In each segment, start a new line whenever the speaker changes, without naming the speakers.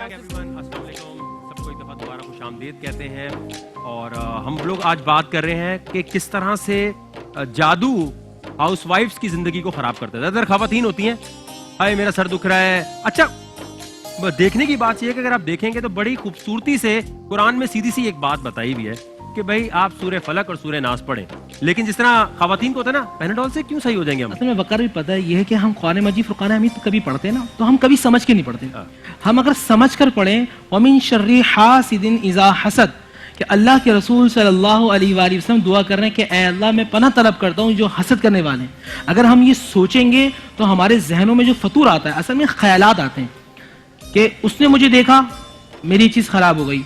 السلام علیکم، سب کو ایک دفعہ دوبارہ خوش آمدید کہتے ہیں. اور ہم لوگ آج بات کر رہے ہیں کہ کس طرح سے جادو ہاؤس وائفز کی زندگی کو خراب کرتا ہے. زیادہ تر خواتین ہوتی ہیں ہائے میرا سر دکھ رہا ہے. اچھا دیکھنے کی بات یہ ہے کہ اگر آپ دیکھیں گے تو بڑی خوبصورتی سے قرآن میں سیدھی سی ایک بات بتائی ہوئی ہے کہ بھائی آپ سورہ فلق اور سورہ ناس پڑھیں. لیکن جس طرح خواتین کو ہوتا ہے نا پیناڈول سے کیوں صحیح ہو جائیں گے ہم.
اصل میں وقار بھی پتہ ہے یہ ہے کہ ہم قرآن مجید فرقان حمید کبھی پڑھتے ہیں نا تو ہم کبھی سمجھ کے نہیں پڑھتے. ہم اگر سمجھ کر پڑھیں ومن شر حاسد اذا حسد کہ اللہ کے رسول صلی اللہ علیہ وآلہ وسلم دعا کر رہے ہیں کہ اے اللہ میں پناہ طلب کرتا ہوں جو حسد کرنے والے ہیں. اگر ہم یہ سوچیں گے تو ہمارے ذہنوں میں جو فطور آتا ہے اصل میں خیالات آتے ہیں کہ اس نے مجھے دیکھا میری چیز خراب ہو گئی.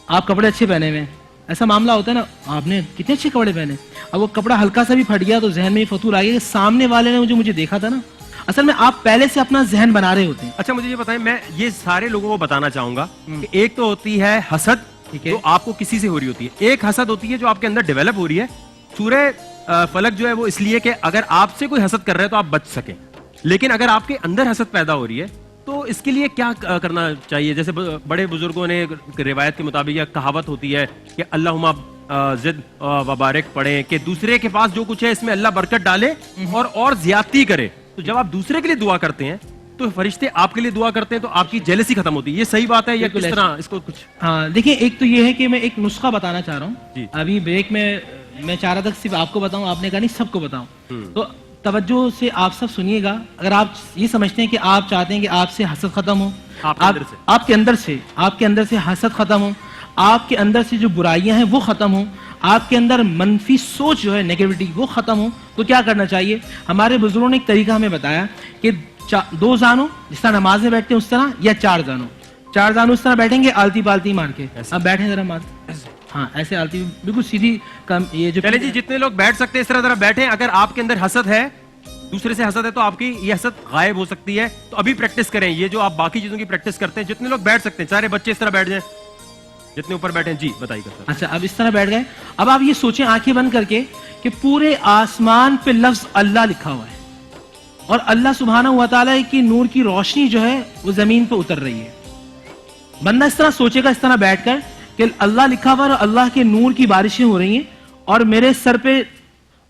آپ کپڑے اچھے پہنے ہوئے ہیں ایسا معاملہ ہوتا ہے نا آپ نے کتنے اچھے کپڑے پہنے اب وہ کپڑا ہلکا سا بھی پھٹ گیا تو ذہن میں یہ فطور آ گیا کہ سامنے والے نے مجھے دیکھا تھا نا. اصل میں آپ پہلے سے اپنا ذہن بنا رہے ہوتے ہیں.
اچھا مجھے یہ بتائیں میں یہ سارے لوگوں کو بتانا چاہوں گا کہ ایک تو ہوتی ہے حسد جو آپ کو کسی سے ہو رہی ہوتی ہے, ایک حسد ہوتی ہے جو آپ کے اندر ڈیولپ ہو رہی ہے. سورہ فلق جو ہے وہ اس لیے کہ اگر آپ سے کوئی حسد کر رہا ہے تو آپ بچ سکیں, لیکن اگر آپ کے اندر حسد پیدا ہو رہی ہے تو اس کے لیے کیا کرنا چاہیے. جیسے بڑے بزرگوں نے روایت کے مطابق یہ کہاوت ہوتی ہے کہ اللہم زد وبارک پڑھیں کہ دوسرے کے پاس جو کچھ ہے اس میں اللہ برکت ڈالے اور زیادتی کرے. تو جب آپ دوسرے کے لیے دعا کرتے ہیں تو فرشتے آپ کے لیے دعا کرتے ہیں تو آپ کی جیلسی ختم ہوتی ہے. یہ صحیح بات ہے یا کس طرح اس کو کچھ؟
ہاں دیکھیں ایک تو یہ ہے کہ میں ایک نسخہ بتانا چاہ رہا ہوں. ابھی بریک میں چاہ رہا تھا صرف آپ کو بتاؤں, آپ نے کہا نہیں سب کو بتاؤں. تو توجہ سے آپ سب سنیے گا. اگر آپ یہ سمجھتے ہیں کہ آپ چاہتے ہیں کہ آپ سے حسد ختم ہو, آپ کے اندر سے حسد ختم ہو, آپ کے اندر سے جو برائیاں ہیں وہ ختم ہوں, آپ کے اندر منفی سوچ جو ہے نیگیٹیوٹی وہ ختم ہو, تو کیا کرنا چاہیے. ہمارے بزرگوں نے ایک طریقہ ہمیں بتایا کہ 2 زانوں جس طرح نماز میں بیٹھتے ہیں اس طرح, یا 4 زانوں اس طرح بیٹھیں گے آلتی پالتی مار کے. اب بیٹھیں ذرا مار, ہاں ایسے آلتی بالکل سیدھی. یہ جو
چلے جی جتنے لوگ بیٹھ سکتے ہیں اس طرح ذرا بیٹھیں. اگر آپ کے اندر حسد ہے دوسرے سے حسد ہے تو آپ کی یہ حسد غائب ہو سکتی ہے. تو ابھی پریکٹس کریں یہ جو آپ باقی چیزوں کی پریکٹس کرتے ہیں. جتنے لوگ بیٹھ سکتے ہیں سارے بچے اس طرح بیٹھ جائیں جتنے اوپر بیٹھے ہیں. جی بتائیے گا.
اچھا اب اس طرح بیٹھ گئے. اب آپ یہ سوچیں آنکھیں بند کر کے کہ پورے آسمان پہ لفظ اللہ لکھا ہوا ہے اور اللہ سبحانہ و تعالیٰ کی نور کی روشنی جو ہے وہ زمین پہ اتر رہی ہے. بندہ اس طرح سوچے گا اس طرح بیٹھ کر کہ اللہ لکھا ہوا ہے اور اللہ کے نور کی بارشیں ہو رہی ہیں اور میرے سر پہ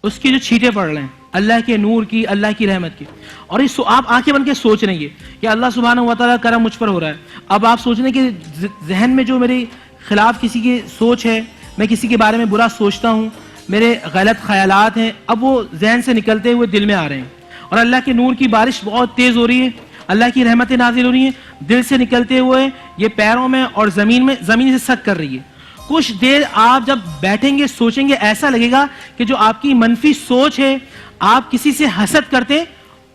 اس کی جو چھینٹیں پڑ رہے ہیں اللہ کے نور کی, اللہ کی رحمت کی. اور اس آپ آنکھیں بن کے سوچ رہے ہیں کہ اللہ سبحانہ و تعالیٰ کرم مجھ پر ہو رہا ہے. اب آپ سوچ رہے ہیں کہ ذہن میں جو میرے خلاف کسی کی سوچ ہے, میں کسی کے بارے میں برا سوچتا ہوں, میرے غلط خیالات ہیں, اب وہ ذہن سے نکلتے ہوئے دل میں آ رہے ہیں اور اللہ کے نور کی بارش بہت تیز ہو رہی ہے, اللہ کی رحمتیں نازل ہو رہی ہیں, دل سے نکلتے ہوئے یہ پیروں میں اور زمین سے سک کر رہی ہے. کچھ دیر آپ جب بیٹھیں گے سوچیں گے ایسا لگے گا کہ جو آپ کی منفی سوچ ہے آپ کسی سے حسد کرتے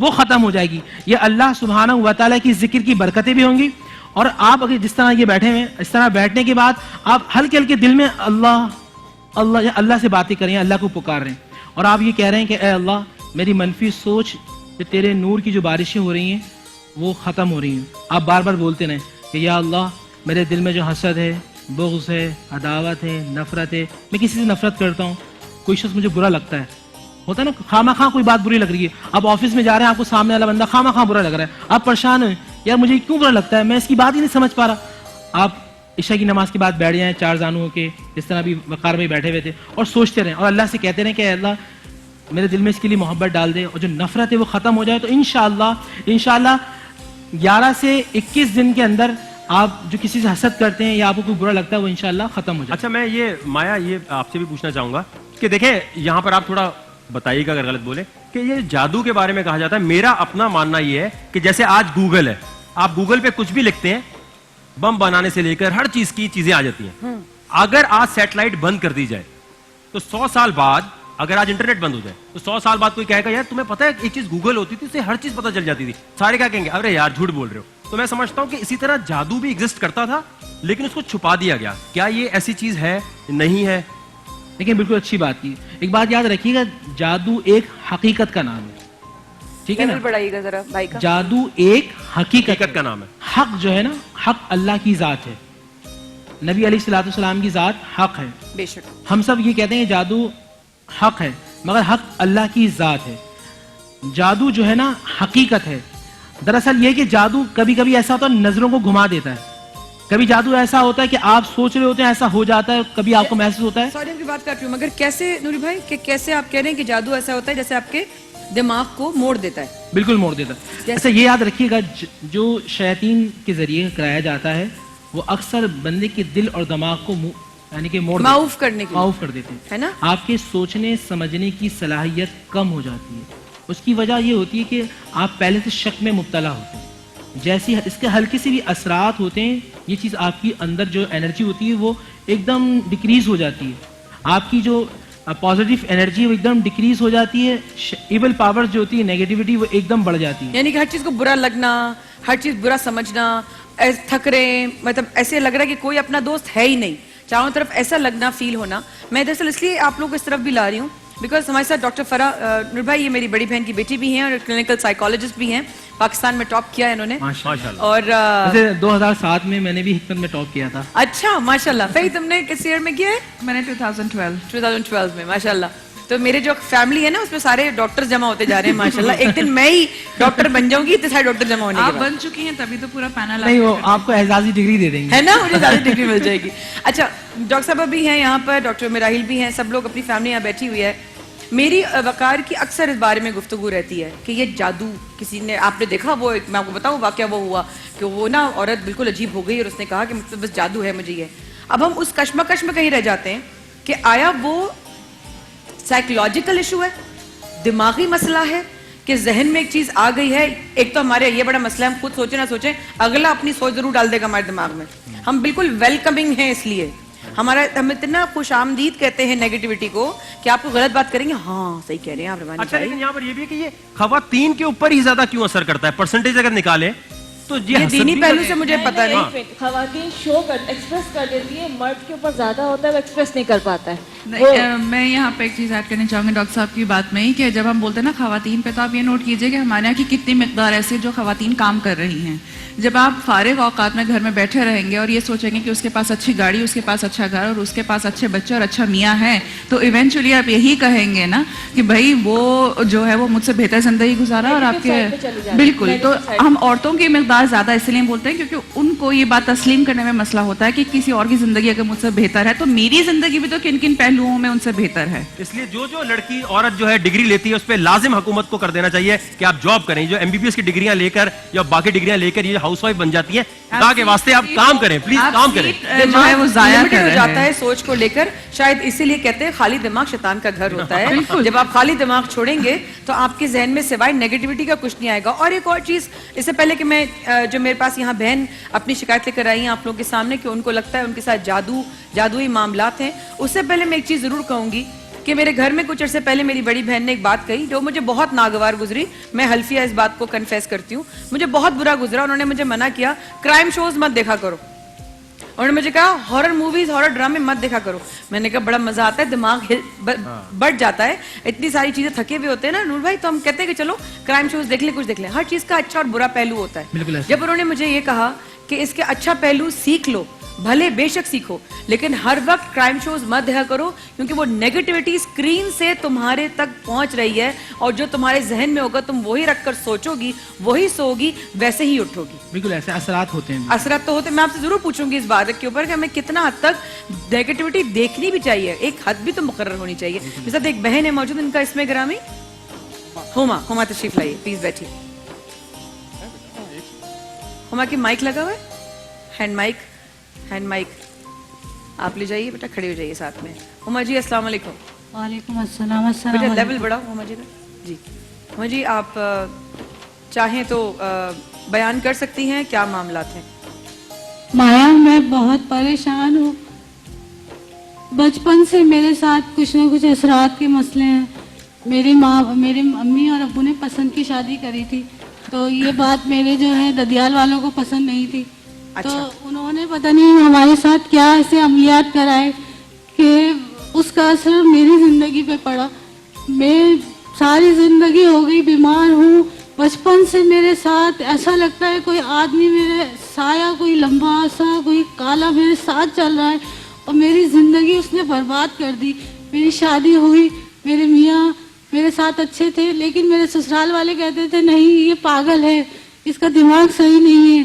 وہ ختم ہو جائے گی. یہ اللہ سبحانہ و تعالیٰ کی ذکر کی برکتیں بھی ہوں گی. اور آپ اگر جس طرح یہ بیٹھے ہوئے اس طرح بیٹھنے کے بعد آپ ہلکے ہلکے دل میں اللہ سے باتیں کریں, اللہ کو پکار رہے ہیں اور آپ یہ کہہ رہے ہیں کہ اے اللہ میری منفی سوچ تیرے نور کی جو بارشیں ہو رہی ہیں وہ ختم ہو رہی ہیں. آپ بار بار بولتے رہیں کہ یا اللہ میرے دل میں جو حسد ہے, بغض ہے, عداوت ہے, نفرت ہے, میں کسی سے نفرت کرتا ہوں, کوئی شخص مجھے برا لگتا ہے, ہوتا ہے نا خواہ خواہ کوئی بات بری لگ رہی ہے, آپ آفس میں جا رہے ہیں آپ کو سامنے والا بندہ خواہ خواہ برا لگ رہا ہے, آپ پریشان ہیں یار مجھے کیوں برا لگتا ہے, میں اس کی بات ہی نہیں سمجھ پا رہا. آپ عشاء کی نماز کے بعد بیٹھ جائیں 4 زانوں کے جس طرح بھی وقار بھائی بیٹھے ہوئے تھے اور سوچتے رہیں اور اللہ سے کہتے رہیں کہ اے اللہ میرے دل میں اس کے لیے محبت ڈال دے اور جو نفرت ہے وہ ختم ہو جائے. تو انشاءاللہ 11 سے 21 دن کے اندر آپ جو کسی سے حسد کرتے ہیں یا آپ کو کوئی برا لگتا ہے وہ انشاءاللہ ختم ہو جائے.
اچھا میں یہ مایا یہ آپ سے بھی پوچھنا چاہوں گا کہ دیکھیں یہاں پر آپ تھوڑا بتائیے گا اگر غلط بولے کہ یہ جادو کے بارے میں کہا جاتا ہے. میرا اپنا ماننا یہ ہے کہ جیسے آج گوگل ہے, آپ گوگل پہ کچھ بھی لکھتے ہیں بم بنانے سے لے کر ہر چیز کی چیزیں آ جاتی ہیں. اگر آج سیٹلائٹ بند کر دی جائے تو 100 سال بعد, اگر آج انٹرنیٹ بند ہو جائے تو 100 سال بعد کوئی کہے گا یار تمہیں پتہ ہے ایک چیز گوگل ہوتی تھی اس سے ہر چیز پتہ چل جاتی تھی. سارے کیا کہیں گے ارے یار جھوٹ بول رہے ہو. تو میں سمجھتا ہوں کہ اسی طرح جادو بھی ایگزسٹ کرتا تھا لیکن اس کو چھپا دیا گیا. کیا یہ ایسی چیز ہے نہیں ہے؟
لیکن بالکل اچھی بات کی. ایک بات یاد رکھیے گا جادو ایک حقیقت کا نام ہے, ٹھیک ہے نا,
بڑھائیے گا ذرا بھائی کا.
جادو ایک حقیقت
کا نام ہے.
حق جو ہے نا, حق اللہ کی ذات ہے, نبی علیہ الصلوۃ والسلام کی ذات حق ہے.
بے شک
ہم سب یہ کہتے ہیں جادو حق ہے مگر حق اللہ کی ذات ہے. جادو جو ہے نا حقیقت ہے. دراصل یہ کہ جادو کبھی کبھی ایسا ہوتا ہے نظروں کو گھما دیتا ہے. کبھی جادو ایسا ہوتا ہے کہ آپ سوچ رہے ہوتے ہیں ایسا ہو جاتا ہے, کبھی آپ کو محسوس ہوتا ہے.
سوری آپ کی بات کر رہی ہوں, مگر کیسے نوری بھائی کہ کیسے آپ کہہ رہے ہیں کہ جادو ایسا ہوتا ہے جیسے آپ کے دماغ کو موڑ دیتا ہے؟
بالکل موڑ دیتا ہے. اچھا یہ یاد رکھیے گا, جو شیاطین کے ذریعے کرایا جاتا ہے وہ اکثر بندے کے دل اور دماغ کو یعنی کہ
معاف کرنے کے
معاف کر دیتے ہیں,
ہے نا.
آپ کے سوچنے سمجھنے کی صلاحیت کم ہو جاتی ہے. اس کی وجہ یہ ہوتی ہے کہ آپ پہلے سے شک میں مبتلا ہوتے ہیں. جیسی اس کے ہلکے سے بھی اثرات ہوتے ہیں, یہ چیز آپ کی اندر جو انرجی ہوتی ہے وہ ایک دم ڈکریز ہو جاتی ہے. آپ کی جو پازیٹیو انرجی وہ ایک دم ڈکریز ہو جاتی ہے. ایول پاور جو ہوتی ہے نیگیٹیوٹی وہ ایک دم بڑھ جاتی ہے.
یعنی کہ ہر چیز کو برا لگنا, ہر چیز برا سمجھنا, تھک رہے, مطلب ایسے لگ رہا ہے کہ کوئی اپنا دوست ہے ہی نہیں, چاروں طرف ایسا لگنا, فیل ہونا. میں دراصل اس لیے آپ لوگوں کو اس طرف بھی لا رہی ہوں بیکاز ہمارے ساتھ ڈاکٹر فرح نور بھائی, یہ میری بڑی بہن کی بیٹی بھی ہیں اور کلینکل سائیکالوجسٹ بھی ہیں, پاکستان میں ٹاپ کیا ہے انہوں نے. اور
2007 میں میں نے بھی حکمت میں ٹاپ کیا تھا.
اچھا ماشاءاللہ. فہی تم نے کس ایئر میں کیا ہے؟
میں نے 2012
میں. ماشاءاللہ. تو میرے جو فیملی ہے نا اس میں سارے ڈاکٹر جمع ہوتے جا رہے ہیں ماشاءاللہ. ایک دن میں ہی ڈاکٹر بن جاؤں گی, اتنے سارے ڈاکٹر جمع ہونے کے بعد.
آپ بن چکی ہیں تبھی تو پورا پینل
نہیں, وہ آپ کو اعزازی ڈگری دے دیں گے,
ہے نا, مجھے زیادہ ڈگری مل جائے گی. اچھا ڈاکٹر صاحب بھی ہیں یہاں پر, ڈاکٹر مراحل بھی ہیں, سب لوگ اپنی فیملی یہاں بیٹھی ہوئی ہے. میری وقار کی اکثر اس بارے میں گفتگو رہتی ہے کہ یہ جادو کسی نے, آپ نے دیکھا وہ, میں آپ کو بتاؤں واقعہ وہ ہوا کہ وہ نا عورت بالکل عجیب ہو گئی اور اس نے کہا کہ مجھ سے بس جادو ہے مجھے یہ. اب ہم اس کشمکش میں کہیں رہ جاتے ہیں کہ آیا وہ سائیکولوجیکل ایشو ہے, دماغی مسئلہ ہے کہ ذہن میں ایک چیز آ گئی ہے. ایک تو ہمارے یہ بڑا مسئلہ ہے, ہم خود سوچیں نہ سوچیں اگلا اپنی سوچ ضرور ڈال دے گا ہمارے دماغ میں. ہم بالکل ویلکمنگ ہیں, اس لیے ہم اتنا خوش آمدید کہتے ہیں نیگیٹیوٹی کو کہ آپ کو غلط بات کریں گے, ہاں صحیح کہہ رہے ہیں آپ روانی.
اچھا لیکن یہاں پر یہ بھی ہے کہ یہ خواتین کے اوپر ہی زیادہ کیوں اثر کرتا ہے, پرسنٹیج اگر نکالیں تو
یہ دینی پہلو سے مجھے پتہ نہیں.
خواتین شو ایکسپریس کر دیتی ہے, مرد کے اوپر زیادہ ہوتا ہے, وہ ایکسپریس نہیں کر پاتا ہے.
میں یہاں پہ ایک چیز ایڈ کرنا چاہوں گی ڈاکٹر صاحب کی بات میں ہی, کہ جب ہم بولتے ہیں نا خواتین پہ, تو آپ یہ نوٹ کیجئے کہ ہمارے یہاں کی کتنی مقدار ایسی جو خواتین کام کر رہی ہیں. جب آپ فارغ اوقات میں گھر میں بیٹھے رہیں گے اور یہ سوچیں گے کہ اس کے پاس اچھی گاڑی, اس کے پاس اچھا گھر اور اس کے پاس اچھے بچے اور اچھا میاں ہے, تو ایونچولی آپ یہی کہیں گے نا کہ بھائی وہ جو ہے وہ مجھ سے بہتر زندگی گزارا. اور آپ کے بالکل, تو ہم عورتوں کی مقدار زیادہ اس لیے بولتے ہیں کیونکہ ان کو یہ بات تسلیم کرنے میں مسئلہ ہوتا ہے کہ کسی اور کی زندگی اگر مجھ سے بہتر ہے تو میری زندگی بھی تو کن کن پہلوؤں میں ان سے بہتر ہے.
اس لیے جو لڑکی عورت جو ہے ڈگری لیتی ہے اس پہ لازم حکومت کو کر دینا چاہیے کہ آپ جاب کریں. جو MBBS کی ڈگریاں لے کر یا باقی ڈگریاں لے کر یہ ہاؤس وائف بن جاتی ہے, خدا کے واسطے آپ کام کریں, پلیز کام کریں.
جو ہے وہ ضائع کر
ہو جاتا ہے سوچ کو لے کر, شاید اسی لیے کہتے ہیں خالی دماغ شیطان کا گھر ہوتا ہے. جب آپ خالی دماغ چھوڑیں گے تو آپ کے ذہن میں سوائے نیگیٹیوٹی کا کچھ نہیں آئے گا. اور ایک اور چیز, اس سے پہلے کہ میں جو میرے پاس یہاں بہن اپنی شکایت لے کر آئی ہیں آپ لوگوں کے سامنے کہ ان کو لگتا ہے ان کے ساتھ جادوئی معاملات ہیں, اس سے پہلے میں ایک چیز ضرور کہوں گی کہ میرے گھر میں کچھ عرصے پہلے میری بڑی بہن نے ایک بات کہی جو مجھے بہت ناگوار گزری. میں حلفیہ اس بات کو کنفیس کرتی ہوں, مجھے بہت برا گزرا. انہوں نے مجھے منع کیا, کرائم شوز مت دیکھا کرو. انہوں نے مجھے کہا ہارر موویز, ہارر ڈرامے مت دیکھا کرو. میں نے کہا بڑا مزہ آتا ہے, دماغ بڑھ جاتا ہے, اتنی ساری چیزیں تھکے ہوئے ہوتے ہیں نا نور بھائی, تو ہم کہتے ہیں کہ چلو کرائم شوز دیکھ لیں, کچھ دیکھ لیں. ہر چیز کا اچھا اور برا پہلو ہوتا ہے. جب انہوں نے مجھے یہ کہا کہ اس کے اچھا پہلو سیکھ لو, بھلے بے شک سیکھو, لیکن ہر وقت کرائم شوز مت دیکھا کرو کیونکہ وہ نیگیٹیوٹی اسکرین سے تمہارے تک پہنچ رہی ہے, اور جو تمہارے ذہن میں ہوگا تم وہی رکھ کر سوچو گی, وہی سو گی, ویسے ہی اٹھو گی.
بالکل ایسے اثرات ہوتے ہیں.
اثرات تو ہوتے ہیں. میں آپ سے ضرور پوچھوں گی اس بات کے اوپر کہ ہمیں کتنا حد تک نیگیٹیوٹی دیکھنی بھی چاہیے, ایک حد بھی تو مقرر ہونی چاہیے. میرے ساتھ ایک بہن ہے موجود, ان کا اسم گرامی ہما تشریف لائیے, پلیز بیٹھیے. ہما کی مائک لگا ہوا ہے, ہینڈ مائک آپ لے جائیے بیٹا, کھڑے ہو جائیے ساتھ میں. ہما جی السلام علیکم.
وعلیکم السلام.
بیٹا لیول بڑھاؤ ہما جی کا. جی ہما جی آپ چاہیں تو بیان کر سکتی ہیں کیا معاملات ہیں؟
مایا میں بہت پریشان ہوں, بچپن سے میرے ساتھ کچھ نہ کچھ اثرات کے مسئلے ہیں. میری امی اور ابو نے پسند کی شادی کری تھی, تو یہ بات میرے جو ہے ددیال والوں کو پسند نہیں تھی. تو انہوں نے پتہ نہیں ہمارے ساتھ کیا ایسے عملیات کرائے کہ اس کا اثر میری زندگی پہ پڑا. میں ساری زندگی ہو گئی بیمار ہوں. بچپن سے میرے ساتھ ایسا لگتا ہے کوئی آدمی میرے سایہ, کوئی لمبا سا, کوئی کالا میرے ساتھ چل رہا ہے, اور میری زندگی اس نے برباد کر دی. میری شادی ہوئی, میرے میاں میرے ساتھ اچھے تھے, لیکن میرے سسرال والے کہتے تھے نہیں یہ پاگل ہے, اس کا دماغ صحیح نہیں ہے,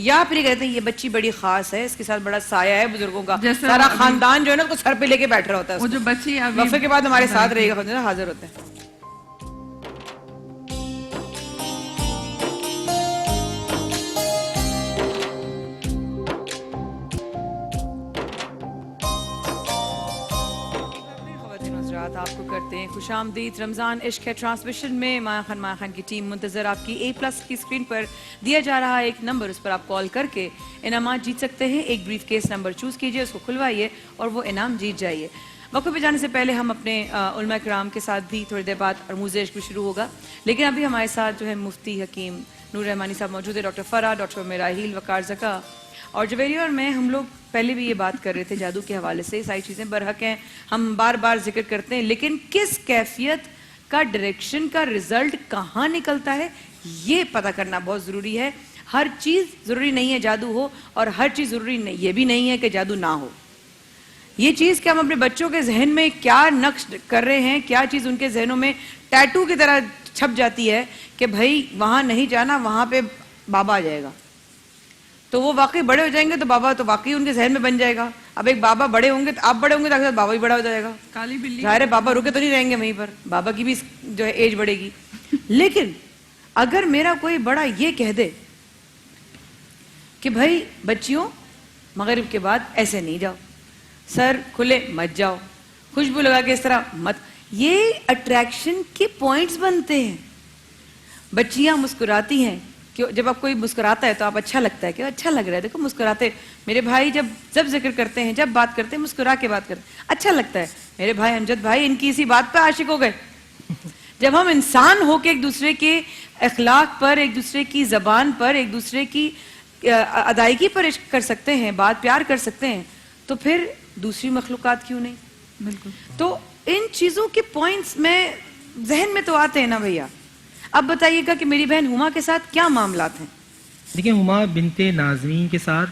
یا پھر یہ کہتے ہیں یہ بچی بڑی خاص ہے, اس کے ساتھ بڑا سایہ ہے بزرگوں کا,
جیسے
سارا خاندان جو ہے نا اس کو سر پہ لے کے بیٹھ رہا ہوتا ہے,
وہ جو بچی
وقفے کے بعد ہمارے ساتھ رہے گا, حاضر ہوتے ہیں. آپ کو کرتے ہیں خوش آمدید. رمضان عشق ہے ٹرانسمیشن میں مایا خان کی ٹیم منتظر آپ کی A+ کی اسکرین پر دیا جا رہا ہے ایک نمبر, اس پر آپ کال کر کے انعامات جیت سکتے ہیں. ایک بریف کیس نمبر چوز کیجئے, اس کو کھلوائیے اور وہ انعام جیت جائیے. موقع پہ جانے سے پہلے ہم اپنے علماء کرام کے ساتھ بھی تھوڑی دیر بعد رموز عشق بھی شروع ہوگا, لیکن ابھی ہمارے ساتھ جو ہے مفتی حکیم نور رحمانی صاحب موجود ہے, ڈاکٹر فرا, ڈاکٹر میراحیل, وقار زکا اور جویریہ اور میں. ہم لوگ پہلے بھی یہ بات کر رہے تھے جادو کے حوالے سے, ساری چیزیں برحق ہیں, ہم بار بار ذکر کرتے ہیں, لیکن کس کیفیت کا ڈائریکشن کا رزلٹ کہاں نکلتا ہے یہ پتہ کرنا بہت ضروری ہے. ہر چیز ضروری نہیں ہے جادو ہو, اور ہر چیز ضروری نہیں یہ بھی نہیں ہے کہ جادو نہ ہو. یہ چیز کہ ہم اپنے بچوں کے ذہن میں کیا نقش کر رہے ہیں, کیا چیز ان کے ذہنوں میں ٹیٹو کی طرح چھپ جاتی ہے کہ بھائی وہاں نہیں جانا, وہاں پہ بابا آ جائے گا, تو وہ واقعی بڑے ہو جائیں گے تو بابا تو واقعی ان کے ذہن میں بن جائے گا. اب ایک بابا بڑے ہوں گے تو آپ بڑے ہوں گے تو بابا بھی بڑا ہو جائے گا.
کالی بلی
ظاہر ہے بابا رکے تو نہیں رہیں گے وہیں پر, بابا کی بھی جو ہے ایج بڑھے گی. لیکن اگر میرا کوئی بڑا یہ کہہ دے کہ بھائی بچیوں مغرب کے بعد ایسے نہیں جاؤ, سر کھلے مت جاؤ, خوشبو لگا کے اس طرح مت, یہ اٹریکشن کے پوائنٹس بنتے ہیں. بچیاں مسکراتی ہیں, جب آپ کوئی مسکراتا ہے تو آپ اچھا لگتا ہے کہ اچھا لگ رہا ہے, دیکھو مسکراتے. میرے بھائی جب ذکر کرتے ہیں, جب بات کرتے ہیں, مسکرا کے بات کرتے ہیں, اچھا لگتا ہے. میرے بھائی امجد بھائی ان کی اسی بات پہ عاشق ہو گئے. جب ہم انسان ہو کے ایک دوسرے کے اخلاق پر, ایک دوسرے کی زبان پر, ایک دوسرے کی ادائیگی پر عشق کر سکتے ہیں, بات پیار کر سکتے ہیں, تو پھر دوسری مخلوقات کیوں نہیں.
بالکل.
تو ان چیزوں کے پوائنٹس میں ذہن میں تو آتے ہیں نا بھیا. اب بتائیے گا کہ میری بہن ہما کے ساتھ کیا معاملات ہیں.
دیکھیں ہما بنت نازنین کے ساتھ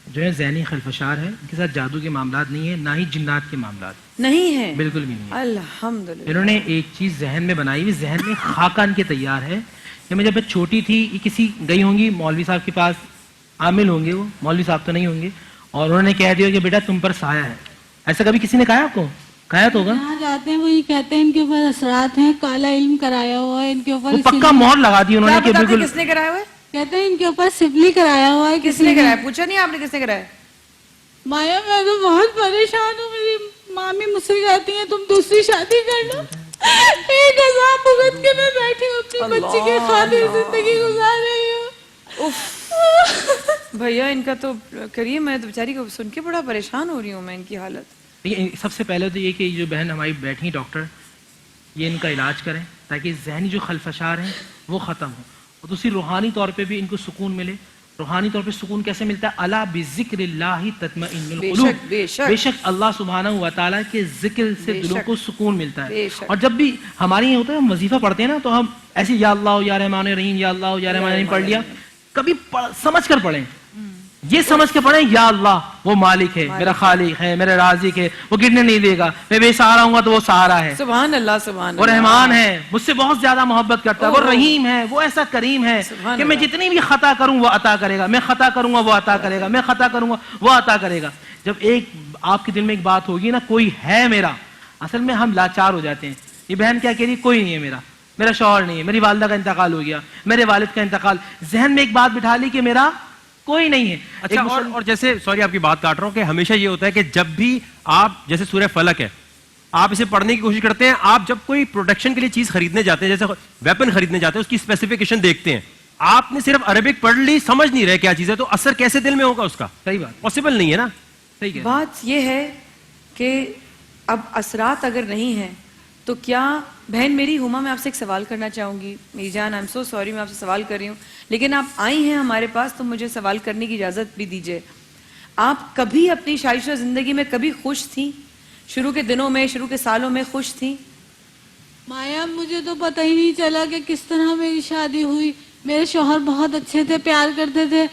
جو ہے ذہنی خلفشار ہے, ان کے ساتھ جادو کے معاملات نہیں ہے, نہ ہی جنات کے معاملات
نہیں ہیں,
بالکل بھی نہیں ہے.
الحمدللہ.
انہوں نے ایک چیز ذہن میں بنائی ہوئی, ذہن میں خاکہ ان کے تیار ہے کہ میں جب چھوٹی تھی یہ کسی گئی ہوں گی مولوی صاحب کے پاس, عامل ہوں گے وہ, مولوی صاحب تو نہیں ہوں گے, اور انہوں نے کہہ دیا کہ بیٹا تم پر سایہ ہے. ایسا کبھی کسی نے کہا آپ کو؟ کہا تو ہوگا.
جہاں جاتے ہیں وہی کہتے ہیں ان کے اوپر اثرات ہیں, کالا علم کرایا ہوا ہے ان کے اوپر,
وہ پکا مہر لگا دی انہوں نے کہ بالکل.
کس نے کرایا ہوا ہے؟
کہتے ہیں ان کے اوپر سبلی کرایا ہوا ہے.
کس نے کرایا؟ پوچھا نہیں آپ نے کس نے کرایا؟
مایا میں تو بہت پریشان ہوں, میری مامی مجھ سے کہتی ہیں تم دوسری شادی کر لو. ایک عذاب بھگت کے میں بیٹھی ہوں, اپنی بچی کے خاطر زندگی گزار رہی ہوں.
بھیا ان کا تو کریے, میں تو بیچاری کو سن کے بڑا پریشان ہو رہی ہوں میں ان کی حالت.
سب سے پہلے تو یہ کہ جو بہن ہماری بیٹھی ڈاکٹر, یہ ان کا علاج کریں تاکہ ذہنی جو خلفشار ہیں وہ ختم ہو, اور دوسری روحانی طور پہ بھی ان کو سکون ملے. روحانی طور پہ سکون کیسے ملتا ہے؟ الا بذکر اللہ تطمئن القلوب. بے شک اللہ سبحانہ و تعالیٰ کے ذکر سے دلوں کو سکون ملتا ہے. اور جب بھی ہمارے یہ ہوتا ہے ہم وظیفہ پڑھتے ہیں نا, تو ہم ایسے یا اللہ یا رحمان رحیم, یا اللہ یا رحمان رحیم پڑھ لیا, کبھی سمجھ کر پڑھیں, یہ سمجھ کے پڑھیں یا اللہ وہ مالک ہے, میرا خالق ہے, میرا رازق ہے, وہ گرنے نہیں دے گا, میں بے سہارا ہوں گا تو وہ سہارا ہے.
سبحان اللہ, سبحان اللہ.
وہ رحمان ہے, مجھ سے بہت زیادہ محبت کرتا ہے. وہ رحیم ہے, وہ ایسا کریم ہے کہ میں جتنی بھی خطا کروں وہ عطا کرے گا, میں خطا کروں گا وہ عطا کرے گا, میں خطا کروں گا وہ عطا کرے گا. جب ایک آپ کے دل میں ایک بات ہوگی نا, کوئی ہے میرا, اصل میں ہم لاچار ہو جاتے ہیں. یہ بہن کیا کہہ رہی, کوئی نہیں ہے میرا, میرا شوہر نہیں ہے, میری والدہ کا انتقال ہو گیا, میرے والد کا انتقال. ذہن میں ایک بات بٹھا لی کہ میرا کوئی نہیں ہے.
اچھا, اور جیسے سوری آپ کی بات کاٹ رہا ہوں کہ ہمیشہ یہ ہوتا ہے کہ جب بھی آپ جیسے سورہ فلق ہے آپ اسے پڑھنے کی کوشش کرتے ہیں, آپ جب کوئی پروٹیکشن کے لیے چیز خریدنے جاتے ہیں, جیسے ویپن خریدنے جاتے ہیں, اس کی اسپیسیفکیشن دیکھتے ہیں, آپ نے صرف عربک پڑھ لی, سمجھ نہیں رہے کیا چیز ہے, تو اثر کیسے دل میں ہوگا اس کا؟
صحیح بات,
پاسبل نہیں ہے نا.
صحیح ہے.
بات یہ ہے کہ اب اثرات اگر نہیں ہیں تو کیا بہن میری ہما, میں آپ سے ایک سوال کرنا چاہوں گی. میری جان, آئی ایم سو سوری میں آپ سے سوال کر رہی ہوں, لیکن آپ آئی ہیں ہمارے پاس تو مجھے سوال کرنے کی اجازت بھی دیجیے. آپ کبھی اپنی شادی شدہ زندگی میں کبھی خوش تھیں؟ شروع کے دنوں میں, شروع کے سالوں میں خوش تھیں؟
مایا مجھے تو پتہ ہی نہیں چلا کہ کس طرح میری شادی ہوئی. میرے شوہر بہت اچھے تھے, پیار کرتے تھے,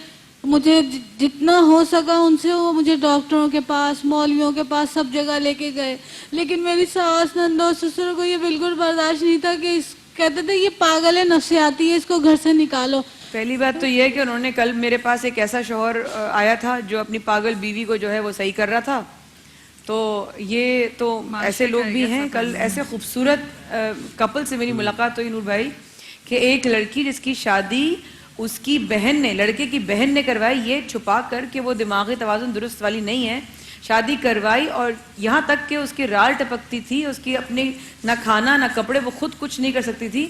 مجھے جتنا ہو سکا ان سے وہ مجھے ڈاکٹروں کے پاس, مولویوں کے پاس, سب جگہ لے کے گئے. لیکن میری ساس, نندو, سسر کو یہ بالکل برداشت نہیں تھا کہ کہتے تھے یہ پاگل ہے, نفسیاتی ہے, اس کو گھر سے نکالو.
پہلی بات تو یہ ہے کہ انہوں نے کل میرے پاس ایک ایسا شوہر آیا تھا جو اپنی پاگل بیوی کو جو ہے وہ صحیح کر رہا تھا. تو یہ تو ایسے لوگ بھی ہیں. کل ایسے خوبصورت کپل سے میری ملاقات ہوئی نور بھائی کہ ایک لڑکی جس کی شادی اس کی بہن نے, لڑکے کی بہن نے کروائی, یہ چھپا کر کہ وہ دماغی توازن درست والی نہیں ہے, شادی کروائی اور یہاں تک کہ اس کی رال ٹپکتی تھی, اس کی اپنی نہ کھانا نہ کپڑے, وہ خود کچھ نہیں کر سکتی تھی.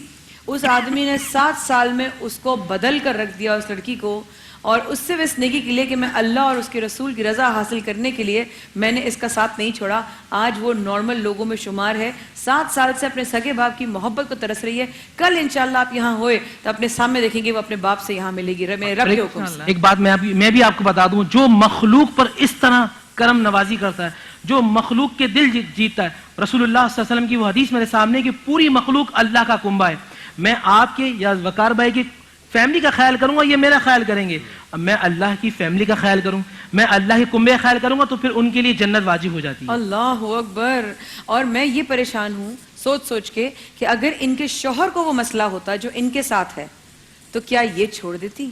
اس آدمی نے 7 سال میں اس کو بدل کر رکھ دیا اس لڑکی کو, اور اس سے اس نیکی کے لیے کہ میں اللہ اور اس کے رسول کی رضا حاصل کرنے کے لیے میں نے اس کا ساتھ نہیں چھوڑا. آج وہ نارمل لوگوں میں شمار ہے. 7 سال سے اپنے سگے باپ کی محبت کو ترس رہی ہے. کل انشاءاللہ آپ یہاں ہوئے تو اپنے سامنے دیکھیں گے وہ اپنے باپ سے یہاں ملے گی میرے رب کے حکم سے.
ایک بات میں بھی آپ کو بتا دوں, جو مخلوق پر اس طرح کرم نوازی کرتا ہے, جو مخلوق کے دل جیتتا ہے, رسول اللہ صلی اللہ علیہ وسلم کی وہ حدیث میرے سامنے کہ پوری مخلوق اللہ کا کنبہ ہے. میں آپ کے یا وقار بھائی کی فیملی کا خیال کروں گا, یہ میرا خیال کریں گے. اب میں اللہ کی فیملی کا خیال کروں, میں اللہ کے کنبے کا خیال کروں گا تو پھر ان کے لیے جنت واجب ہو جاتی ہے.
اللہ اکبر. اور میں یہ پریشان ہوں سوچ کے کہ اگر ان کے شوہر کو وہ مسئلہ ہوتا جو ان کے ساتھ ہے تو کیا یہ چھوڑ دیتی؟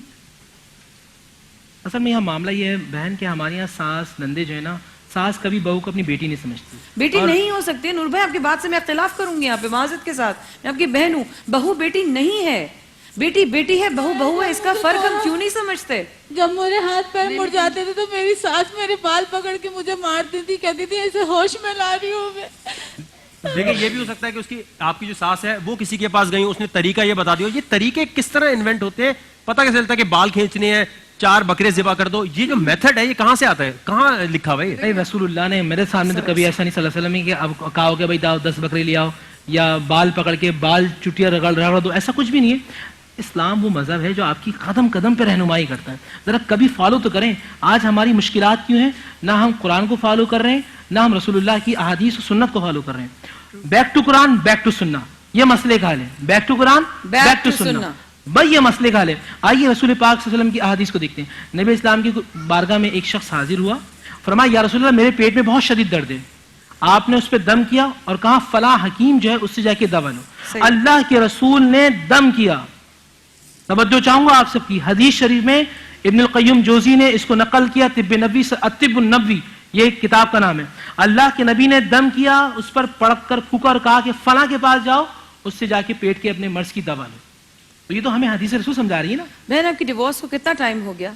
اصل میں یہاں معاملہ یہ ہے بہن کہ ہمارے یہاں ساس نندے جو ہے نا, ساس کبھی بہو کو اپنی بیٹی نہیں سمجھتی.
بیٹی نہیں ہو سکتی نور بھائی, آپ کی بات سے میں اختلاف کروں گی یہاں پہ معذرت کے ساتھ. میں آپ کی بہن ہوں, بہو بیٹی نہیں ہے. بیٹی بیٹی ہے, بہو بہو ہے. اس کا فرق ہم کیوں نہیں سمجھتے؟
جب میرے ہاتھ پیر مڑ جاتے تھے تو میری ساس میرے بال پکڑ کے مجھے مارتی تھی, کہتی تھی ایسے ہوش میں لا رہی ہوں میں.
دیکھیں یہ بھی ہو سکتا ہے کہ اس کی آپ کی جو ساس ہے وہ کسی کے پاس گئی, اس نے طریقہ یہ بتا دیا. یہ طریقے کس طرح انوینٹ ہوتے ہیں, پتہ کیسے چلتا ہے کہ بال کھینچنے ہیں, 4 بکرے ذبح کر دو, یہ جو میتھڈ ہے یہ کہاں سے آتا ہے, کہاں لکھا ہوا ہے؟
رسول اللہ نے میرے سامنے تو کبھی ایسا نہیں صلی اللہ علیہ وسلم کہ اب کہا ہو کہ بھائی 10 بکرے لے آؤ یا بال پکڑ کے بال چٹیا رگڑ دو, ایسا کچھ بھی نہیں ہے. اسلام وہ مذہب ہے جو آپ کی قدم قدم پہ رہنمائی کرتا ہے. ذرا کبھی فالو تو کریں. آج ہماری مشکلات کیوں ہیں, نہ ہم قرآن کو فالو کر رہے ہیں, نہ ہم رسول اللہ کی احادیث و سنت کو فالو کر رہے ہیں. Back to Quran back to sunnah, یہ مسئلے کا حل ہے. Back to Quran back to sunnah, بھائی یہ مسئلے کا حل ہے. آئیے رسول پاک صلی اللہ علیہ وسلم کی احادیث کو دیکھتے ہیں. نبی اسلام کی بارگاہ میں ایک شخص حاضر ہوا, فرمایا یا رسول اللہ میرے پیٹ میں بہت شدید درد ہے. آپ نے اس پہ دم کیا اور کہا فلاں حکیم جو ہے اس سے جا کے دوا لو. اللہ کے رسول نے دم کیا. توجہ چاہوں گا آپ سب کی, حدیث شریف میں ابن القیم جوزی نے اس کو نقل کیا, طب نبوی سے الطب النبوی یہ کتاب کا نام ہے. اللہ کے نبی نے دم کیا, اس پر پڑک کر پھونکا اور کہا کہ فلاں کے پاس جاؤ, اس سے جا کے پیٹ کے اپنے مرض کی دوا لو. تو یہ تو ہمیں حدیث رسول سمجھا رہی ہے نا.
بہن آپ کی ڈیورس کو کتنا ٹائم ہو گیا؟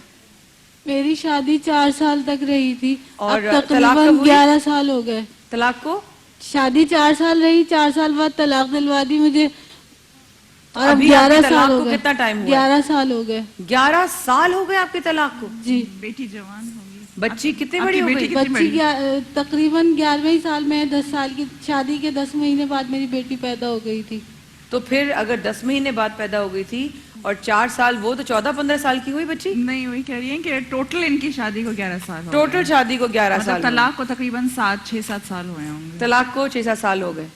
میری شادی 4 سال تک رہی تھی,
اور
تقریباً 11 سال ہو گئے.
طلاق کو
شادی 4 سال رہی, 4 سال بعد طلاق دلوا دی مجھے, اور اب
ابھی
11
طلاق
سال
کو
ہو گئے.
کتنا ٹائم ہوا؟
11 سال ہو گئے.
11 سال ہو گئے آپ کے طلاق کو.
جی.
بیٹی جوان ہوگی,
بچی کتنی بڑی ہو گئی؟
بچی تقریباً 11ویں سال میں, 10 سال کی شادی کے 10 مہینے بعد میری بیٹی پیدا ہو گئی تھی.
تو پھر اگر 10 مہینے بعد پیدا ہو گئی تھی اور 4 سال وہ, تو 14-15 سال کی ہوئی بچی.
نہیں وہی کہہ رہی ہیں کہ ٹوٹل ان کی شادی کو 11 سال ہو گئے.
ٹوٹل شادی کو 11 سال,
طلاق کو تقریباً 6-7 سال ہوئے ہوں گے.
طلاق کو 6-7 سال ہو گئے.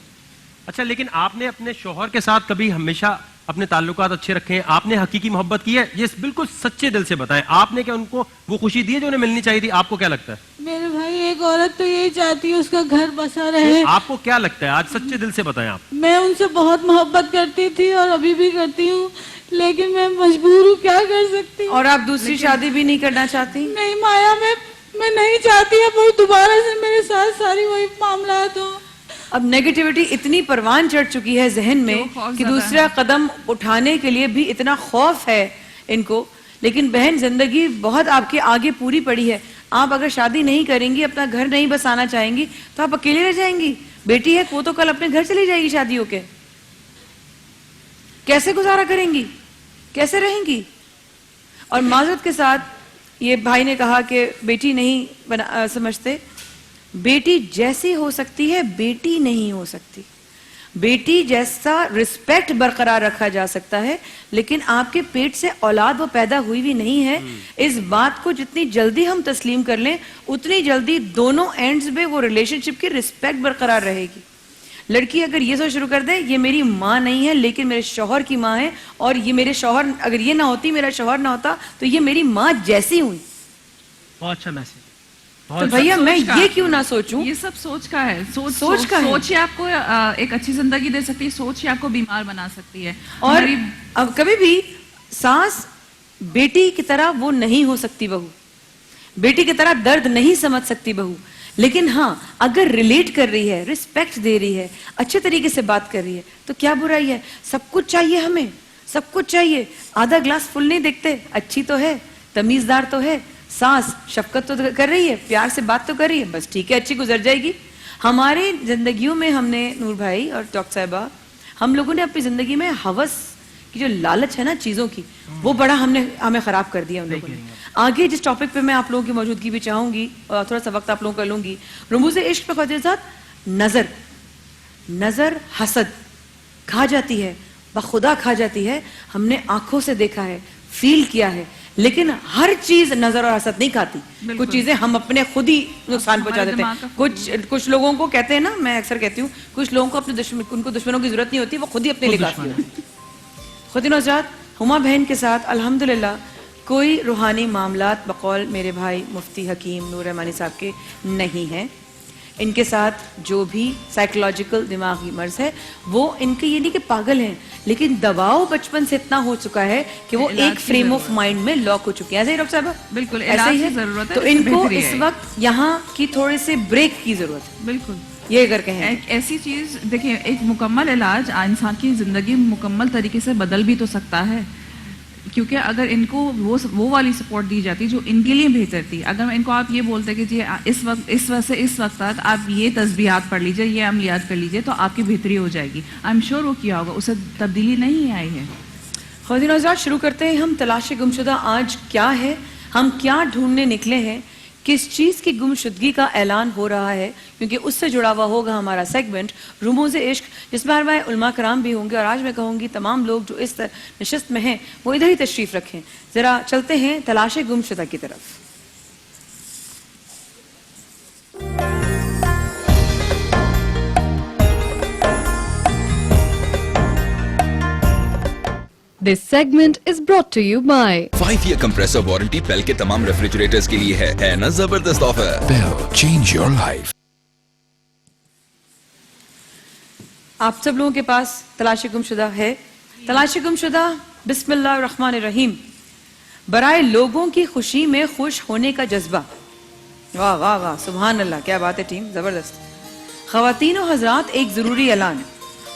اچھا, لیکن آپ نے اپنے شوہر کے ساتھ کبھی ہمیشہ اپنے تعلقات اچھے رکھے ہیں, آپ نے حقیقی محبت کی ہے, یہ بالکل سچے دل سے بتائیں, آپ نے کیا ان کو وہ خوشی دی ہے جو انہیں ملنی چاہیے تھی؟ آپ کو کیا لگتا ہے؟
میرے بھائی ایک عورت تو یہی چاہتی ہے اس کا گھر بسا رہے.
آپ کو کیا لگتا ہے آج سچے دل سے بتائیں آپ؟
میں ان سے بہت محبت کرتی تھی اور ابھی بھی کرتی ہوں, لیکن میں مجبور ہوں, کیا کر سکتی ہوں.
اور آپ دوسری شادی بھی نہیں کرنا چاہتی؟
نہیں مایا, میں نہیں چاہتی اب وہ دوبارہ سے میرے ساتھ ساری وہی معاملات ہوں.
اب نیگیٹیوٹی اتنی پروان چڑھ چکی ہے ذہن میں کہ دوسرا قدم اٹھانے کے لیے بھی اتنا خوف ہے ان کو. لیکن بہن زندگی بہت آپ کے آگے پوری پڑی ہے. آپ اگر شادی نہیں کریں گی, اپنا گھر نہیں بسانا چاہیں گی, تو آپ اکیلے رہ جائیں گی. بیٹی ہے وہ تو کل اپنے گھر چلی جائے گی شادی ہو کے, کیسے گزارا کریں گی, کیسے رہیں گی؟ اور معذرت کے ساتھ یہ بھائی نے کہا کہ بیٹی نہیں سمجھتے, بیٹی جیسی ہو سکتی ہے بیٹی نہیں ہو سکتی. بیٹی جیسا رسپیکٹ برقرار رکھا جا سکتا ہے, لیکن آپ کے پیٹ سے اولاد وہ پیدا ہوئی بھی نہیں ہے. اس بات کو جتنی جلدی ہم تسلیم کر لیں اتنی جلدی دونوں اینڈز میں وہ ریلیشن شپ کی رسپیکٹ برقرار رہے گی. لڑکی اگر یہ سوچ شروع کر دے یہ میری ماں نہیں ہے لیکن میرے شوہر کی ماں ہے, اور یہ میرے شوہر اگر یہ نہ ہوتی, میرا شوہر نہ ہوتا, تو یہ میری ماں جیسی ہوئی.
بہت اچھا میسج.
تو بھیا میں یہ کیوں نہ سوچوں؟
یہ سب سوچ کا ہے.
سوچ کا ہے.
سوچ ہی آپ کو ایک اچھی زندگی دے سکتی ہے, سوچ ہی آپ کو بیمار بنا سکتی ہے.
اور اب کبھی بھی سانس بیٹی کی طرح وہ نہیں ہو سکتی بہو, بیٹی کی طرح درد نہیں سمجھ سکتی بہو, لیکن ہاں اگر ریلیٹ کر رہی ہے, رسپیکٹ دے رہی ہے, اچھے طریقے سے بات کر رہی ہے تو کیا برائی ہے. سب کچھ چاہیے ہمیں, سب کچھ چاہیے. آدھا گلاس فل نہیں دیکھتے, اچھی تو ہے, تمیزدار تو ہے, ساس شفقت تو کر رہی ہے, پیار سے بات تو کر رہی ہے, بس ٹھیک ہے, اچھی گزر جائے گی. ہماری زندگیوں میں ہم نے, نور بھائی اور ڈاکٹر صاحبہ, ہم لوگوں نے اپنی زندگی میں ہوس کی جو لالچ ہے نا چیزوں کی, وہ بڑا ہمیں خراب کر دیا ان لوگوں نے. آگے جس ٹاپک پہ میں آپ لوگوں کی موجودگی بھی چاہوں گی اور تھوڑا سا وقت آپ لوگوں کا لوں گی, رموز عشق پہ خواجہ صاحب, نظر حسد کھا جاتی ہے, بخدا کھا جاتی ہے. ہم نے آنکھوں سے دیکھا ہے, فیل کیا ہے, لیکن ہر چیز نظر اور حسد نہیں کھاتی. کچھ چیزیں ہم اپنے خود ہی نقصان پہنچا دیتے ہیں. کچھ لوگوں کو کہتے ہیں نا, میں اکثر کہتی ہوں, کچھ لوگوں کو اپنے ان کو دشمنوں کی ضرورت نہیں ہوتی, وہ خود ہی اپنے لیے کافی ہوتی. خواتین و حضرات, ہما بہن کے ساتھ الحمدللہ کوئی روحانی معاملات بقول میرے بھائی مفتی حکیم نور رحمانی صاحب کے نہیں ہیں. ان کے ساتھ جو بھی سائیکولوجیکل دماغی مرض ہے وہ ان کے یہ نہیں کہ پاگل ہیں, لیکن دباؤ بچپن سے اتنا ہو چکا ہے کہ وہ ایک فریم آف مائنڈ میں لاک ہو چکے ہیں. ایسے ہی ڈاکٹر صاحبہ,
بالکل
ایسا ہی ہے. تو ان کو اس وقت یہاں کی تھوڑے سے بریک کی ضرورت ہے.
بالکل
یہ اگر کہیں
ایک ایسی چیز دیکھیں, ایک مکمل علاج انسان کی زندگی مکمل طریقے سے بدل بھی تو سکتا ہے, کیونکہ اگر ان کو وہ والی سپورٹ دی جاتی جو ان کے لیے بہتر تھی. اگر ان کو آپ یہ بولتے کہ جی اس وقت سے اس وقت تک آپ یہ تسبیحات پڑھ لیجئے, یہ عملیات کر لیجئے تو آپ کی بہتری ہو جائے گی, آئی ایم شیور وہ کیا ہوگا, اسے تبدیلی نہیں آئی ہے.
خواتین حضرات, شروع کرتے ہیں. ہم تلاش گمشدہ آج کیا ہے, ہم کیا ڈھونڈنے نکلے ہیں, کس چیز کی گمشدگی کا اعلان ہو رہا ہے, کیونکہ اس سے جڑا ہوا ہوگا ہمارا سیگمنٹ رموز عشق, جس میں ہمارے علماء کرام بھی ہوں گے. اور آج میں کہوں گی تمام لوگ جو اس نشست میں ہیں وہ ادھر ہی تشریف رکھیں. ذرا چلتے ہیں تلاش گمشدہ کی طرف.
This segment is brought to you by
5-year compressor warranty Bell کے تمام ریفریجریٹرز کے لیے ہے نا زبردست offer. Bell, change your life.
آپ سب لوگوں کے پاس تلاش گمشدہ ہے. تلاش گمشدہ بسم اللہ الرحمن الرحیم. برائے لوگوں کی خوشی میں خوش ہونے کا جذبہ. واہ واہ واہ, سبحان اللہ, کیا بات ہے ٹیم, زبردست. خواتین و حضرات, ایک ضروری اعلان.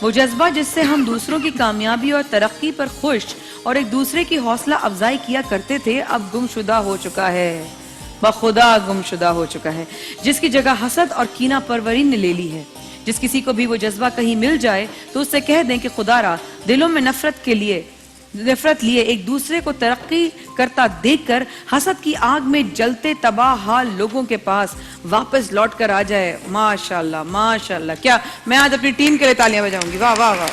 وہ جذبہ جس سے ہم دوسروں کی کامیابی اور ترقی پر خوش اور ایک دوسرے کی حوصلہ افزائی کیا کرتے تھے, اب گمشدہ ہو چکا ہے, بخدا گمشدہ ہو چکا ہے. جس کی جگہ حسد اور کینہ پروری نے لے لی ہے. جس کسی کو بھی وہ جذبہ کہیں مل جائے تو اس سے کہہ دیں کہ خدا را, دلوں میں نفرت لیے ایک دوسرے کو ترقی کرتا دیکھ کر حسد کی آگ میں جلتے تباہ حال لوگوں کے پاس واپس لوٹ کر آ جائے. ماشاءاللہ ماشاءاللہ. کیا میں آج اپنی ٹیم کے لیے تالیاں بجاؤں گی. واہ واہ واہ,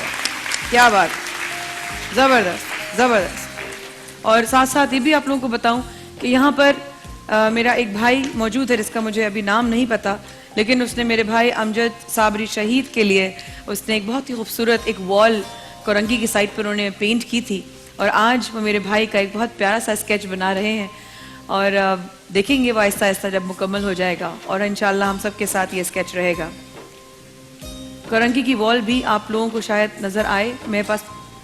کیا بات, زبردست زبردست. اور ساتھ ساتھ یہ بھی آپ لوگوں کو بتاؤں کہ یہاں پر میرا ایک بھائی موجود ہے جس کا مجھے ابھی نام نہیں پتا, لیکن اس نے میرے بھائی امجد صابری شہید کے لیے اس نے ایک بہت ہی خوبصورت ایک وال کورنگی کی سائٹ پر انہوں نے پینٹ کی تھی, اور آج وہ میرے بھائی کا ایک بہت پیارا سا اسکیچ بنا رہے ہیں, اور دیکھیں گے وہ آہستہ آہستہ جب مکمل ہو جائے گا, اور انشاءاللہ ہم سب کے ساتھ یہ اسکیچ رہے گا. کورنگی کی وال بھی آپ لوگوں کو شاید نظر آئے, میرے پاس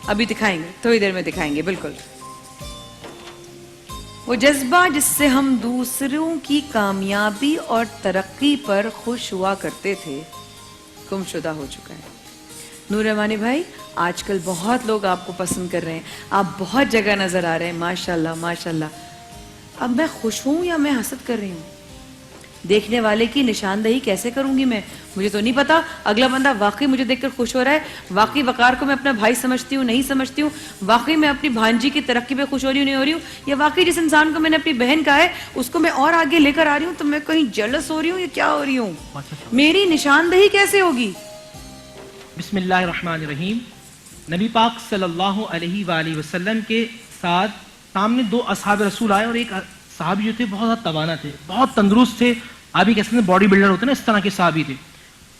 ابھی دکھائیں گے, تھوڑی دیر میں دکھائیں گے. بالکل وہ جذبہ جس سے ہم دوسروں کی کامیابی اور ترقی پر خوش ہوا کرتے تھے, گمشدہ ہو چکا ہے. نور رحمانی بھائی, آج کل بہت لوگ آپ کو پسند کر رہے ہیں, آپ بہت جگہ نظر آ رہے ہیں, ماشاءاللہ ماشاءاللہ. اب میں خوش ہوں یا میں حسد کر رہی ہوں؟ دیکھنے والے کی نشاندہی کیسے کروں گی میں؟ مجھے تو نہیں پتا اگلا بندہ واقعی مجھے دیکھ کر خوش ہو رہا ہے, واقعی وقار کو میں اپنا بھائی سمجھتی ہوں نہیں سمجھتی ہوں, واقعی میں اپنی بھانجی کی ترقی پہ خوش ہو رہی ہوں نہیں ہو رہی ہوں, یا واقعی جس انسان کو میں نے اپنی بہن کہا ہے اس کو میں اور آگے لے کر آ رہی ہوں تو میں کہیں جلس ہو رہی ہوں یا کیا ہو رہی ہوں؟ میری نشاندہی کیسے ہوگی؟
بسم اللہ الرحمن الرحیم. نبی پاک صلی اللہ علیہ وآلہ وسلم کے ساتھ سامنے دو اصحاب رسول آئے, اور ایک صحابی جو تھے بہت زیادہ توانا تھے, بہت تندرست تھے, آپ ہی کہتے ہیں باڈی بلڈر ہوتے ہیں نا, اس طرح کے صحابی تھے.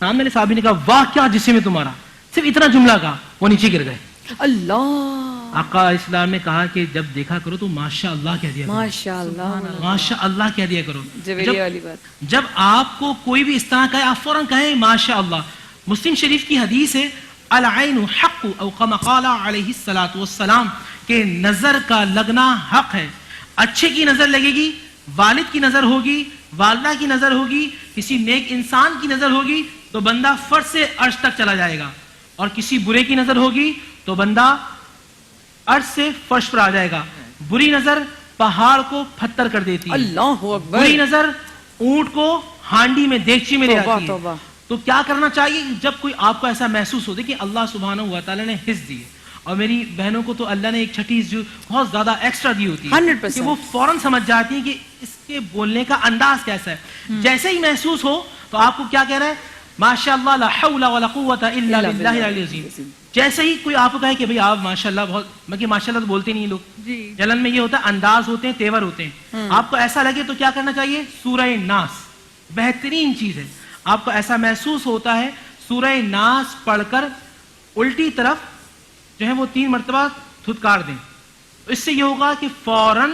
سامنے والے صحابی نے کہا واہ کیا جسم ہے تمہارا, صرف اتنا جملہ کہا, وہ نیچے گر گئے.
اللہ,
آقا اسلام نے کہا کہ جب دیکھا کرو تو ماشاء اللہ کہہ دیا کرو,
ماشاء اللہ
ماشاء اللہ کہہ دیا کرو.
والی بات.
جب آپ کو کوئی بھی اس طرح کہے آپ فوراً کہیں ماشاء اللہ. مسلم شریف کی حدیث ہے العین حق او کما قال علیہ الصلوۃ والسلام, کہ نظر کا لگنا حق ہے. اچھے کی نظر لگے گی, والد کی نظر ہوگی, والدہ کی نظر ہوگی, کسی نیک انسان کی نظر ہوگی تو بندہ فرش سے عرش تک چلا جائے گا, اور کسی برے کی نظر ہوگی تو بندہ عرش سے فرش پر آ جائے گا. بری نظر پہاڑ کو پتھر کر دیتی ہے,
اللہ اکبر.
بری نظر اونٹ کو ہانڈی میں دیگچی میں لے آتی ہے. تو کیا کرنا چاہیے جب کوئی آپ کو ایسا محسوس ہو؟ دیکھیں اللہ سبحانہ و تعالیٰ نے حفظ دی ہے, اور میری بہنوں کو تو اللہ نے ایک چھٹی جو بہت زیادہ ایکسٹرا دی ہوتی ہے
100%.
کہ وہ فوراً سمجھ جاتی ہیں کہ اس کے بولنے کا انداز کیسا ہے. جیسے ہی محسوس ہو تو آپ کو کیا کہہ رہا ہے؟ ماشاء اللہ لا حول ولا قوت الا باللہ العلی العظیم. جیسے ہی کوئی آپ کو کہے کہ بھئی آپ ماشاء اللہ بہت, مگر ماشاء اللہ تو بولتے نہیں لوگ, جلن میں یہ ہوتا ہے انداز ہوتے ہیں, تیور ہوتے ہیں. آپ کو ایسا لگے تو کیا کرنا چاہیے؟ سورہ ناس بہترین چیز ہے. آپ کو ایسا محسوس ہوتا ہے سورہ ناس پڑھ کر الٹی طرف جو ہے وہ 3 مرتبہ دھتکار دیں, اس سے یہ ہوگا کہ فوراً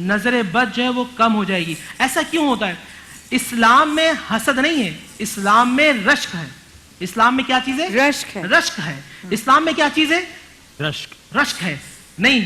نظر بد جو ہے وہ کم ہو جائے گی. ایسا کیوں ہوتا ہے؟ اسلام میں حسد نہیں ہے, اسلام میں رشک ہے. اسلام میں کیا چیز ہے؟
رشک ہے.
رشک ہے. اسلام میں کیا چیز ہے؟ رشک ہے. نہیں,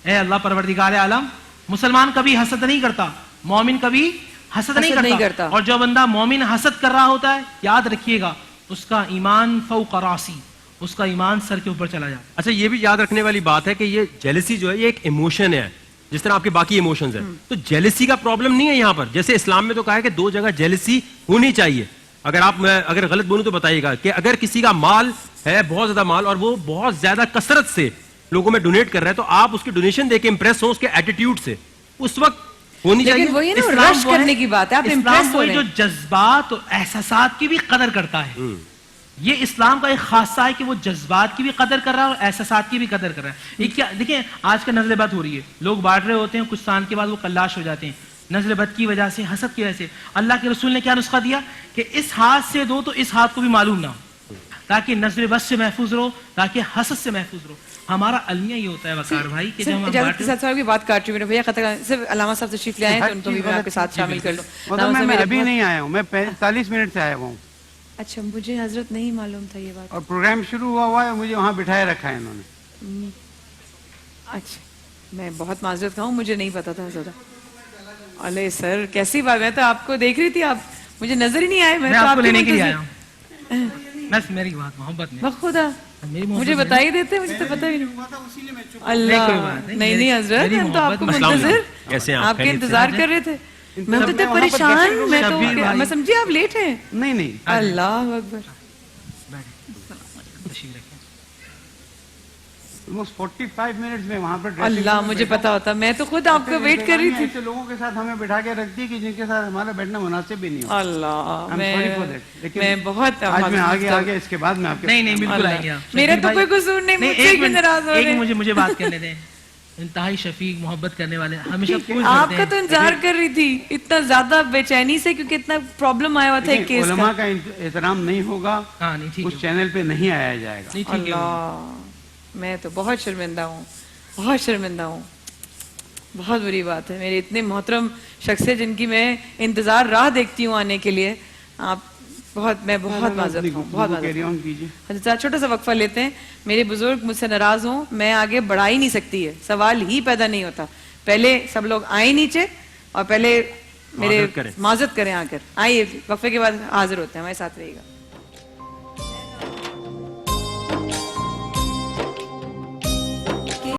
اے اللہ پروردگار عالم, مسلمان کبھی حسد نہیں کرتا, مومن کبھی حسد نہیں کرتا. اور جو بندہ مومن حسد کر رہا ہوتا ہے, یاد رکھیے گا اس کا ایمان فوق راسی, اس کا ایمان سر کے اوپر چلا جاتا ہے.
اچھا یہ بھی یاد رکھنے والی بات ہے کہ یہ جیلسی جو ہے یہ ایک ایموشن ہے, جس طرح آپ کے باقی ایموشنز ہیں. تو جیلسی کا پرابلم نہیں ہے یہاں پر. جیسے اسلام میں تو کہا ہے کہ 2 جگہ جیلسی ہونی چاہیے. اگر غلط بولوں تو بتائیے گا کہ اگر کسی کا مال ہے, بہت زیادہ مال, اور وہ بہت زیادہ کثرت سے لوگوں میں ڈونیٹ کر رہا ہے, تو آپ اس کی ڈونیشن دے کے امپریس ہوں اس کے ایٹیٹیوڈ سے, اس وقت ہونی چاہیے.
لیکن وہی نا رش کرنے کی بات ہے, آپ امپریس ہو رہے ہیں.
جو جذبات اور احساسات کی بھی قدر کرتا ہے, یہ اسلام کا ایک خاصہ ہے کہ وہ جذبات کی بھی قدر کر رہا ہے اور احساسات کی بھی قدر کر رہا ہے. یہ کیا دیکھیں آج کا نزل بد ہو رہی ہے, لوگ بانٹ رہے ہوتے ہیں, کچھ سال کے بعد وہ کلاش ہو جاتے ہیں نزل بد کی وجہ سے, حسد کی وجہ سے. اللہ کے رسول نے کیا نسخہ دیا کہ اس ہاتھ سے دو تو اس ہاتھ کو بھی معلوم نہ ہو, تاکہ نزل بد سے محفوظ رہو, تاکہ حسد سے محفوظ رہو. ہمارا المیہ یہ ہوتا ہے وقار بھائی کہ جب ہم
اجازت کے ساتھ کی بات کاٹ رہی ہوں بھیا, خطرہ صرف علامہ صاحب تشریف لے آئے ہیں تو ان کو بھی میں آپ کے ساتھ شامل کر لوں.
میں ابھی نہیں آیا ہوں, میں 45 منٹ سے آیا ہوں.
اچھا, مجھے حضرت نہیں معلوم تھا یہ بات.
اور پروگرام شروع ہوا ہے, مجھے وہاں بٹھائے رکھا ہے انہوں نے.
اچھا, میں بہت معذرت خواہ ہوں, مجھے نہیں پتا تھا زیادہ. ارے سر کیسی بات, میں تو آپ کو دیکھ رہی تھی, آپ مجھے نظر ہی نہیں آئے.
میں آپ کو لینے کے لیے آیا ہوں, بس میری بات محبت میں.
بخدا مجھے بتا ہی دیتے, مجھے تو پتہ بھی نہیں. اللہ نہیں حضرت, ہم تو آپ کو منتظر, آپ کے انتظار کر رہے تھے. میں تو پریشان, میں سمجھی آپ لیٹ ہیں.
نہیں
اللہ اکبر.
45 منٹ میں وہاں پر.
اللہ مجھے پتا ہوتا, میں تو خود آپ کا ویٹ کر رہی تھی.
ایسے لوگوں کے ساتھ ہمیں بٹھا کے رکھتی کہ جن کے ساتھ ہمارا بیٹھنا مناسب بھی نہیں ہوتا.
اللہ میں بہت
آج میں آگے اس کے بعد میں آپ کے
نہیں بالکل آئیں گے.
میرا تو کوئی قصور نہیں, مجھ سے بھی ناراض ہو رہے ہیں.
مجھے بات کرنے دیں. انتہائی شفیق محبت کرنے والے, ہمیشہ
آپ کا تو انتظار کر رہی تھی اتنا زیادہ بے چینی سے, کیونکہ اتنا پرابلم آیا ہوا تھا ایک کیس کا.
علماء کا احترام نہیں ہوگا, اس چینل پہ نہیں آیا جائے گا.
اللہ, میں تو بہت شرمندہ ہوں, بہت شرمندہ ہوں. بہت بری بات ہے. میرے اتنے محترم شخص ہے جن کی میں انتظار راہ دیکھتی ہوں آنے کے لیے. آپ میں بہت معذرت ہوں, بہت معذرت. چھوٹا سا وقفہ لیتے ہیں. میرے بزرگ مجھ سے ناراض ہوں, میں آگے بڑھا ہی نہیں سکتی ہے, سوال ہی پیدا نہیں ہوتا. پہلے سب لوگ آئیں نیچے, اور پہلے میرے معذرت کریں آ کر. آئیے, وقفے کے بعد حاضر ہوتے ہیں, ہمارے ساتھ رہیے گا.